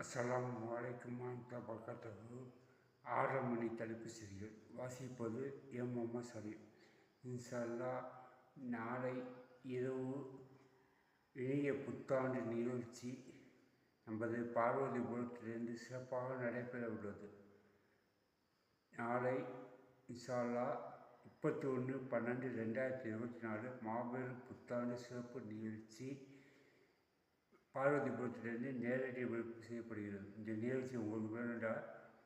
அஸ்ஸலாமு அலைக்கும் வரஹ்மத்துல்லாஹி வபரகாத்துஹு. 6:30 மணி தலைப்பு செய்திகள் வாசிப்பது எம். முஹம்மது சலீம். இன்ஷா அல்லாஹ் நாளை இரவு இனிய புத்தாண்டு நிகழ்ச்சி நமது பார்வதிபுரத்திலிருந்து சிறப்பாக நடைபெற உள்ளது. நாளை இன்ஷா அல்லாஹ் 31/12/2024 மாபெரும் புத்தாண்டு சிறப்பு நிகழ்ச்சி பார்வதிபுரத்திலிருந்து நேரடி ஒளிபரப்பு செய்யப்படுகிறது. இந்த நிகழ்ச்சி உங்களுக்கு வேணும்டா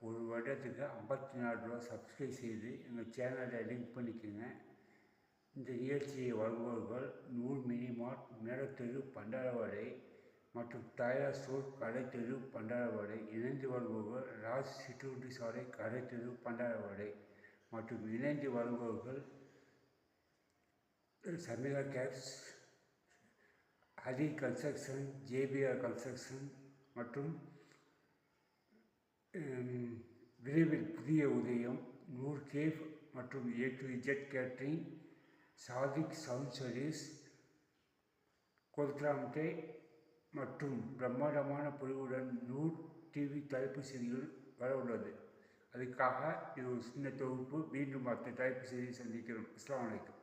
ஒரு வருடத்துக்கு ₹54 சப்ஸ்கிரைப் செய்து எங்கள் சேனலை லிங்க் பண்ணிக்கோங்க. இந்த நிகழ்ச்சியை வழங்குபவர்கள் நூல் மினிமார்ட், மேலத்தெரு, பண்டாரவாடை மற்றும் தாயா ஸ்டோர், கடைத்தெரு, பண்டாரவாடை. இணைந்து வழங்குபவர்கள் ராஜ் சிற்றுண்டி சாலை, கடைத்தெரு, பண்டாரவாடை மற்றும் இணைந்து வழங்குபவர்கள் Sameera cabs, Hari construction, JPR construction மற்றும் விரைவில் புதிய உதயம், நூர் கேஃப் மற்றும் A to Z catering, Sadiq sound service, கொல்த்ராம்டே மற்றும் பிரம்மாண்டமான பொலிவுடன் நூர் டிவி தலைப்பு செய்திகள் வர உள்ளது. அதுக்காக இது ஒரு சின்ன தொகுப்பு. மீண்டும் அடுத்த தலைப்பு செய்தியை சந்திக்கிறோம். அஸ்ஸலாமு அலைக்கும்.